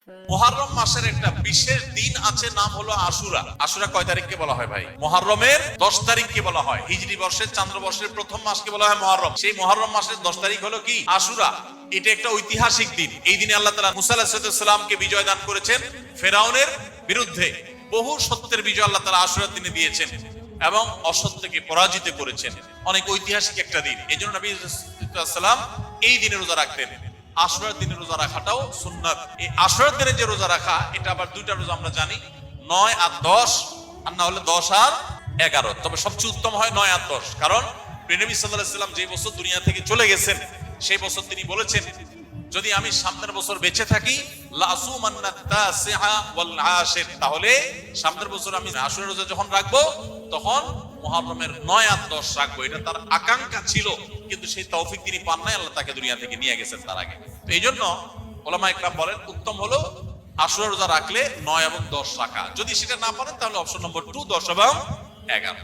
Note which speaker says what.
Speaker 1: মুহররম মাসের একটা বিশেষ দিন আছে, নাম হলো আশুরা। আশুরা কয় তারিখকে বলা হয় ভাই? মুহররমের 10 তারিখকে বলা হয়। হিজরি বর্ষের চান্দ্র বর্ষের প্রথম মাসকে বলা হয় মুহররম। সেই মুহররম মাসের 10 তারিখ হলো কি? আশুরা। এটা একটা ঐতিহাসিক দিন। এই দিনে আল্লাহ তাআলা মুসা আলাইহিস সালামকে বিজয় দান করেছেন ফেরাউনের বিরুদ্ধে। বহু সত্যের বিজয় আল্লাহ তাআলা আশুরার দিনে দিয়েছেন এবং অসত্যকে পরাজিত করেছেন। অনেক ঐতিহাসিক একটা দিন। এই জন্য নবী সাল্লাম এই দিনে রোজা রাখতেন। আশুরার দিনে রোজা রাখাটাও সুন্নাত। এই আশুরার দিনে যে রোজা রাখা, এটা আবার দুইটা রোজা আমরা জানি, 9 আর 10, আর না হলে 10 আর 11। তবে সবচেয়ে উত্তম হয় 9 আর 10, কারণ নবী সাল্লাল্লাহু আলাইহি ওয়াসাল্লাম যে বছর দুনিয়া থেকে চলে গেছেন সেই বছর তিনি বলেছেন, যদি আমি সামনের বছর বেঁচে থাকি তাহলে সামনের বছর আমি আশুরা রোজা যখন রাখবো তখন মুহররমের 9 আর 10 রাখবো। এটা তার আকাঙ্ক্ষা ছিল, কিন্তু সেই তৌফিক তিনি পান নাই, আল্লাহ তাকে দুনিয়া থেকে নিয়ে গেছেন তার আগে। তো এই জন্য উলামা ইকরাম বলেন উত্তম হলো আশুরা রোজা রাখলে 9 এবং 10 রাখা। যদি সেটা না পারেন তাহলে অপশন নম্বর 2, 10 এবং 11।